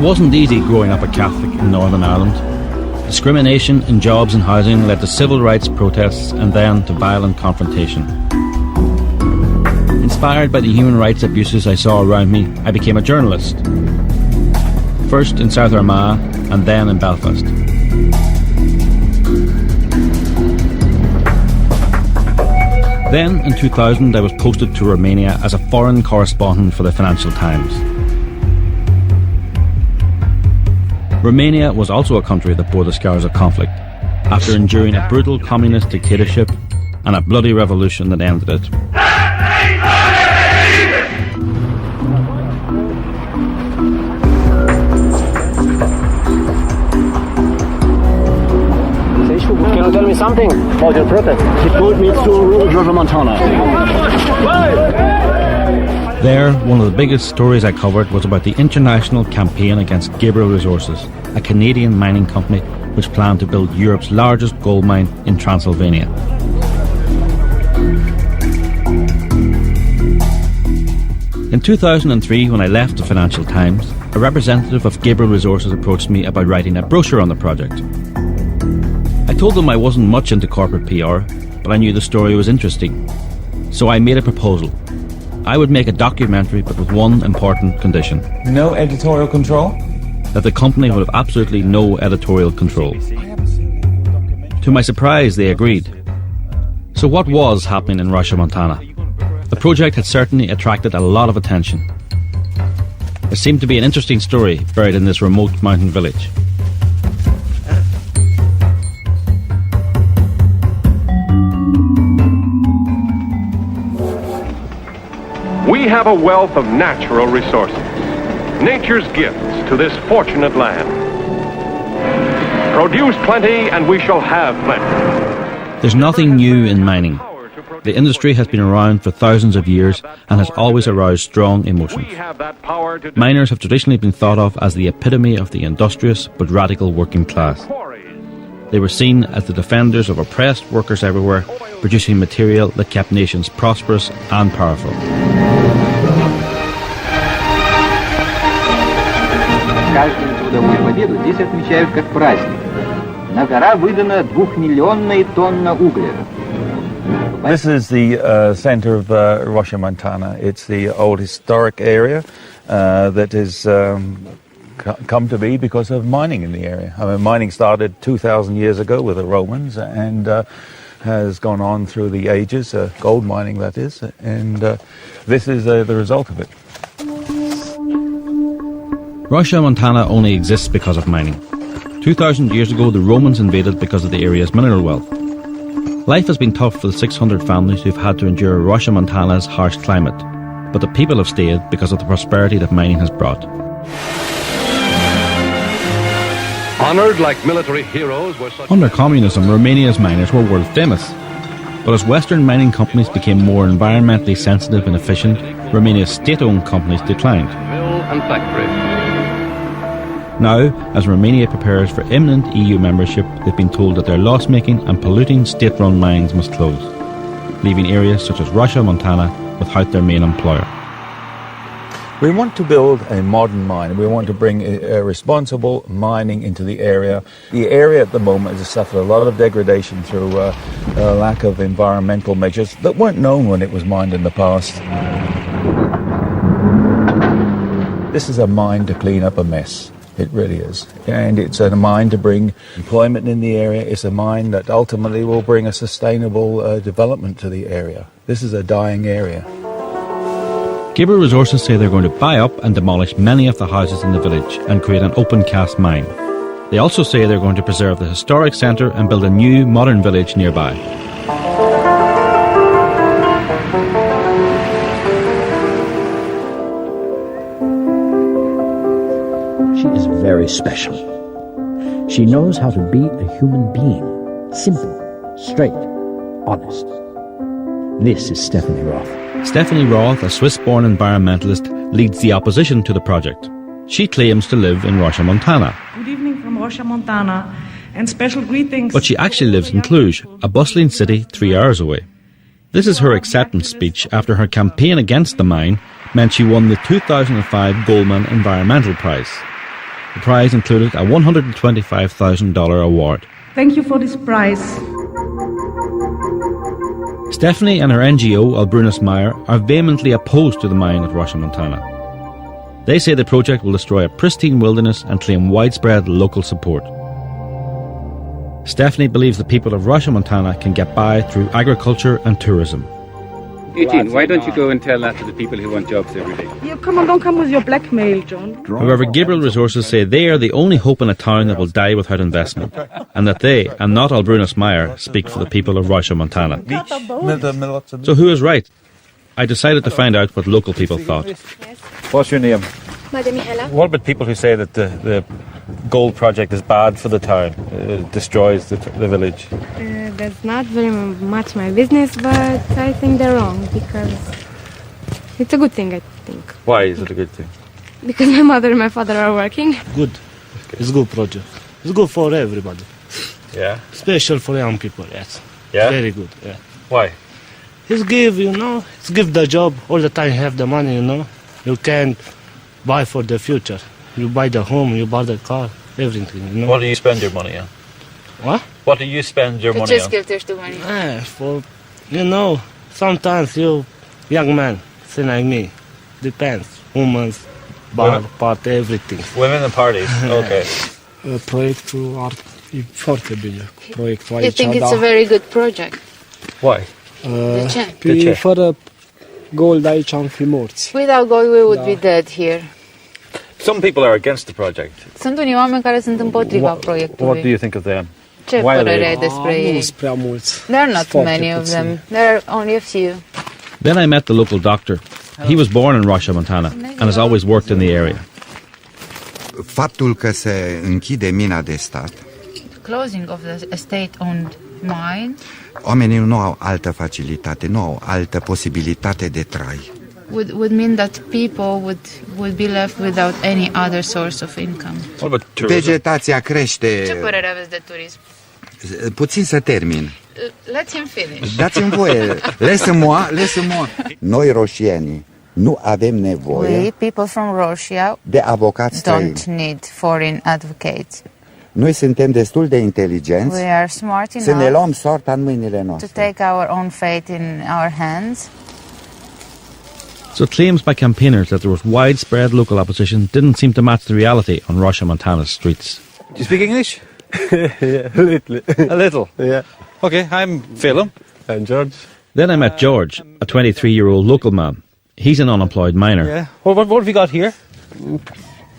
wasn't easy growing up a Catholic in Northern Ireland. Discrimination in jobs and housing led to civil rights protests and then to violent confrontation. Inspired by the human rights abuses I saw around me, I became a journalist. First in South Armagh and then in Belfast. Then, in 2000, I was posted to Romania as a foreign correspondent for the Financial Times. Romania was also a country that bore the scars of conflict, after enduring a brutal communist dictatorship and a bloody revolution that ended it. Can you tell me something about your protest? He told me it's to rule Georgia Montana. There, one of the biggest stories I covered was about the international campaign against Gabriel Resources, a Canadian mining company which planned to build Europe's largest gold mine in Transylvania. In 2003, when I left the Financial Times, a representative of Gabriel Resources approached me about writing a brochure on the project. I told them I wasn't much into corporate PR, but I knew the story was interesting. So I made a proposal. I would make a documentary, but with one important condition. No editorial control? That the company would have absolutely no editorial control. To my surprise, they agreed. So what was happening in Russia, Montana? The project had certainly attracted a lot of attention. There seemed to be an interesting story buried in this remote mountain village. We have a wealth of natural resources, nature's gifts to this fortunate land. Produce plenty and we shall have plenty. There's nothing new in mining. The industry has been around for thousands of years and has always aroused strong emotions. Miners have traditionally been thought of as the epitome of the industrious but radical working class. They were seen as the defenders of oppressed workers everywhere, producing material that kept nations prosperous and powerful. Каждую трудовую победу здесь отмечают как праздник. На гора выдано 2-миллионная тонна угля. This is the centre of Russia, Montana. It's the old historic area that has come to be because of mining in the area. I mean, mining started 2,000 years ago with the Romans and has gone on through the ages, gold mining that is, and this is the result of it. Russia, Montana only exists because of mining. 2,000 years ago, the Romans invaded because of the area's mineral wealth. Life has been tough for the 600 families who've had to endure Russia, Montana's harsh climate, but the people have stayed because of the prosperity that mining has brought. Honored like military heroes were such... Under communism, Romania's miners were world famous. But as Western mining companies became more environmentally sensitive and efficient, Romania's state-owned companies declined. Mill and factory. Now, as Romania prepares for imminent EU membership, they've been told that their loss-making and polluting state-run mines must close, leaving areas such as Russia, Montana without their main employer. We want to build a modern mine. We want to bring a responsible mining into the area. The area at the moment has suffered a lot of degradation through a lack of environmental measures that weren't known when it was mined in the past. This is a mine to clean up a mess. It really is. And it's a mine to bring employment in the area. It's a mine that ultimately will bring a sustainable development to the area. This is a dying area. Gabriel Resources say they're going to buy up and demolish many of the houses in the village and create an open-cast mine. They also say they're going to preserve the historic centre and build a new modern village nearby. She is very special. She knows how to be a human being. Simple, straight, honest. This is Stephanie Roth. Stephanie Roth, a Swiss-born environmentalist, leads the opposition to the project. She claims to live in Russia, Montana. Good evening from Russia, Montana, and special greetings. But she actually lives in Cluj, a bustling city 3 hours away. This is her acceptance speech after her campaign against the mine meant she won the 2005 Goldman Environmental Prize. The prize included a $125,000 award. Thank you for this prize. Stephanie and her NGO, Albrunus Meyer, are vehemently opposed to the mine at Russia, Montana. They say the project will destroy a pristine wilderness and claim widespread local support. Stephanie believes the people of Russia, Montana can get by through agriculture and tourism. Eugene, why don't you go and tell that to the people who want jobs every day? Yeah, come on, don't come with your blackmail, John. However, Gabriel Resources say they are the only hope in a town that will die without investment, and that they, and not Albrunus Meyer, speak for the people of Russia, Montana. So who is right? I decided to find out what local people thought. What's your name? Madam Mihaela. What about people who say that the gold project is bad for the town? It destroys the village. That's not very much my business, but I think they're wrong because it's a good thing, I think. Why is it a good thing? Because my mother and my father are working. Good. It's a good project. It's good for everybody. Yeah. Special for young people, yes. Yeah? Very good, yeah. Why? It's give, it's give the job. All the time have the money, You can buy for the future. You buy the home, you buy the car, everything, What do you spend your money on? What? What do you spend your money on? For, sometimes you, young man, say like me, depends. Women's, bar, party, everything. Women and parties, okay. Proiectul e foarte bine. Proiectul aici, You think it's a very good project? Why? De ce? Fără gold aici am fi morți. Without gold we would be dead here. Some people are against the project. Sunt unii oameni care sunt împotriva proiectului. What do you think of them? Ce părere ai despre ei? Nu sunt prea mulți. There are not many of them. There are only a few. Then I met the local doctor. He was born in Russia, Montana, and has always worked in the area. Faptul că se închide mina de stat, Closing of the state-owned mine, oamenii nu au altă facilitate, nu au altă posibilitate de trai. would mean that people would be left without any other source of income. What about tourism? Vegetația crește. Ce părere aveți de turism? Puțin să termin. Let him finish. Dați-mi voie. Laissez-moi. Noi roșienii nu avem nevoie We, people from Russia, de avocați străini. don't need foreign advocates. Noi suntem destul de inteligenți We are smart să ne enough luăm soarta în mâinile to noastre. take our own fate in our hands. So claims by campaigners that there was widespread local opposition didn't seem to match the reality on Russia, Montana's streets. Do you speak English? Yeah, a little. A little? Yeah. Okay, I'm Phelim. And George? Then I met George, a 23-year-old local man. He's an unemployed miner. Yeah. What have you got here?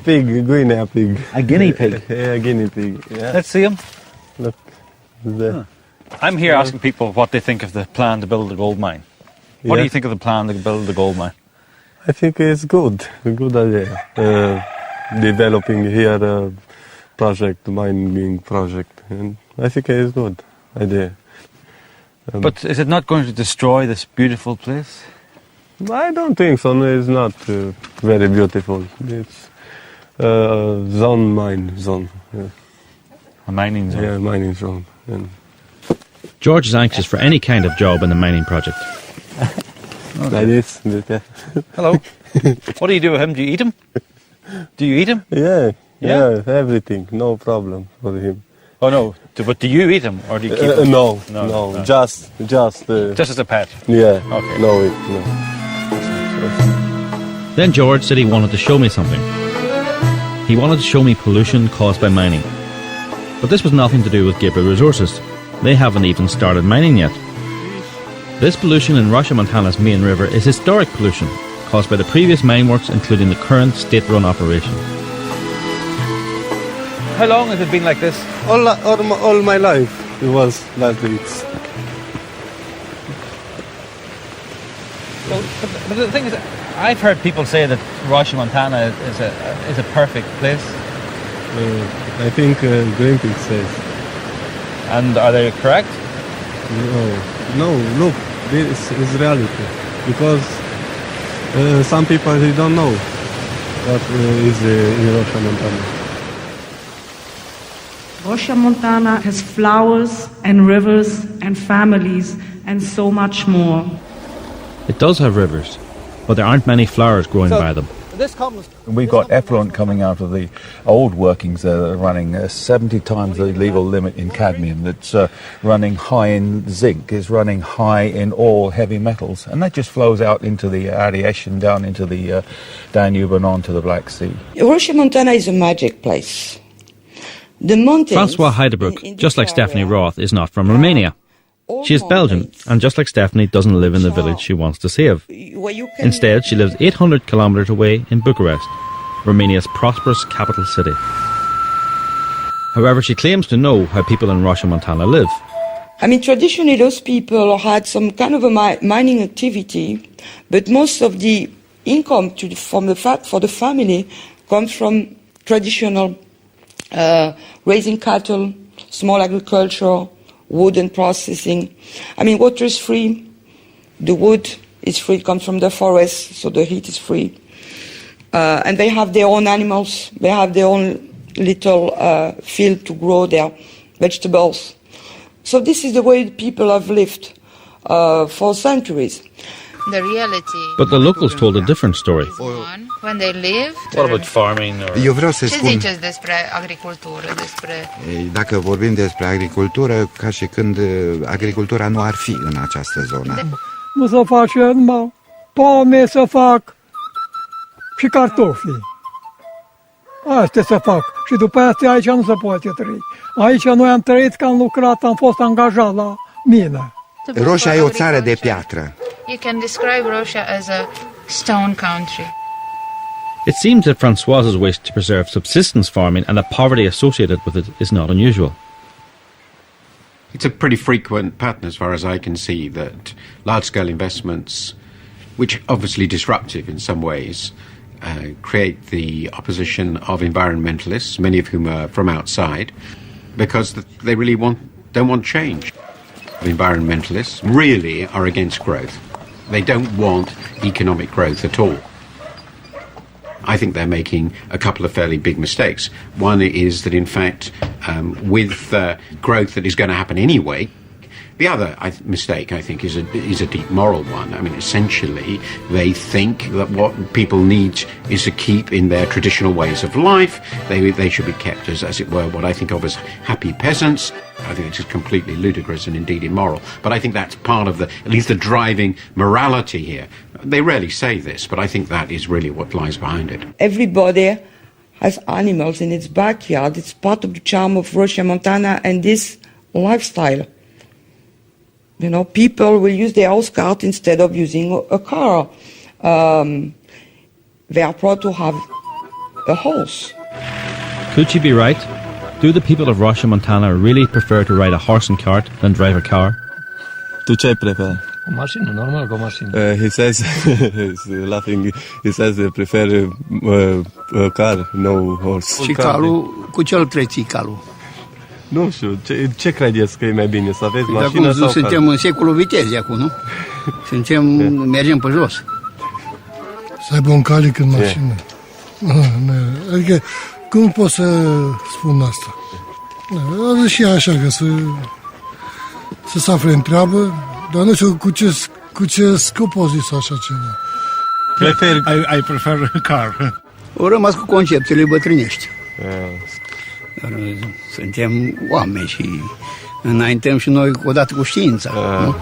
Pig, guinea pig. A guinea pig? Yeah, a guinea pig. Yeah. Let's see him. Look, there. I'm here asking people what they think of the plan to build the gold mine. What do you think of the plan to build the gold mine? I think it's good. A good idea. Developing here a project, mining project. And I think it's good idea. But is it not going to destroy this beautiful place? I don't think so. No, it's not very beautiful. It's mine zone. Yeah. A mining zone? Yeah, mining zone. And George is anxious for any kind of job in the mining project. like this. Hello. What do you do with him? Do you eat him? Do you eat him? Yeah, everything. No problem for him. Oh no, but do you eat him or do you keep him? No, just as a pet? Yeah, okay. No. Then George said he wanted to show me something. He wanted to show me pollution caused by mining. But this was nothing to do with Gabriel Resources. They haven't even started mining yet. This pollution in Russia, Montana's main river is historic pollution caused by the previous mine works, including the current state-run operation. How long has it been like this? All my life it was like this. But the thing is, I've heard people say that Russia, Montana is a perfect place. I think Greenpeace says. And are they correct? No. Look, this is reality because some people they don't know what is in Russia, Montana. Russia, Montana has flowers and rivers and families and so much more. It does have rivers, but there aren't many flowers growing by them. We've got effluent coming out of the old workings that are running 70 times the legal limit in cadmium, that's running high in zinc, is running high in all heavy metals, and that just flows out into the Arietian, down into the Danube and on to the Black Sea. Russia Montana is a magic place. The mountains... Francois Heidebrook, just like Stephanie Roth, is not from Romania. She is Belgian, and just like Stephanie, doesn't live in the village she wants to save. Instead, she lives 800 kilometres away in Bucharest, Romania's prosperous capital city. However, she claims to know how people in Russia Montana live. I mean, traditionally those people had some kind of a mining activity, but most of the income for the family comes from traditional raising cattle, small agriculture, wood and processing. I mean, water is free, the wood is free, it comes from the forest, so the heat is free. And they have their own animals, they have their own little field to grow their vegetables. So this is the way people have lived for centuries. The reality. But the locals told a different story. When they lived. What about farming? Eu vreau să Ce spun, ziceți despre agricultură, despre... dacă vorbim despre agricultură, ca și când agricultura nu ar fi în această zonă. Nu să face numai pome să fac și cartofi. Astea să fac. Și după asta aici nu se poate trăi. Aici noi am trăit că am lucrat, am fost angajat la mină. Roșia e o țară de piatră. You can describe Russia as a stone country. It seems that Francoise's wish to preserve subsistence farming and the poverty associated with it is not unusual. It's a pretty frequent pattern, as far as I can see, that large-scale investments, which are obviously disruptive in some ways, create the opposition of environmentalists, many of whom are from outside, because they really don't want change. Environmentalists really are against growth. They don't want economic growth at all. I think they're making a couple of fairly big mistakes. One is that, in fact, with growth that is going to happen anyway, the other mistake, I think, is a deep moral one. I mean, essentially, they think that what people need is to keep in their traditional ways of life. They should be kept as it were, what I think of as happy peasants. I think it's just completely ludicrous and indeed immoral. But I think that's part of at least the driving morality here. They rarely say this, but I think that is really what lies behind it. Everybody has animals in its backyard. It's part of the charm of Russia Montana and this lifestyle. You know, people will use their house cart instead of using a car. They are proud to have a horse. Could she be right? Do the people of Russia Montana really prefer to ride a horse and cart than drive a car? Tu ce preferi? O mașină, normal că o mașină. He says, he's laughing, he says they prefer a car, no horse. Și calul, cu ce îl preții calul? Nu știu, ce credeți că e mai bine, să aveți mașină sau suntem car? în secolul vitezei acum, nu? Mergem pe jos. Să aibă un calic în mașină. Adică, cum pot să spun asta? Are și așa, că să se afle în treabă, dar nu știu cu ce scop o zis așa ceva. I prefer car. O rămas cu conceptele bătrânești. Dar suntem oameni și înaintăm și noi odată cu știința. Nu?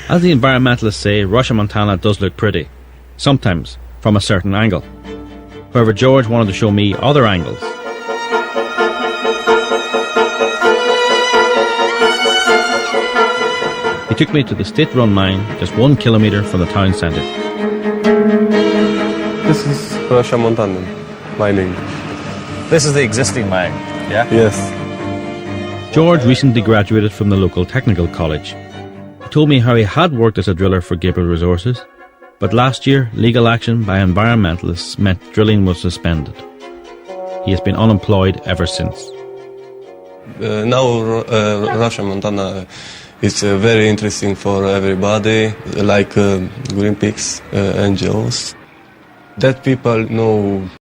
As the environmentalists say, Russia Montana does look pretty, sometimes from a certain angle. However, George wanted to show me other angles. He took me to the state-run mine just 1 kilometre from the town centre. This is Russia Montana mining. This is the existing mine, yeah? Yes. George recently graduated from the local technical college. He told me how he had worked as a driller for Gabriel Resources, but last year legal action by environmentalists meant drilling was suspended. He has been unemployed ever since. Now Russia Montana is very interesting for everybody, like Greenpeace, NGOs. That people know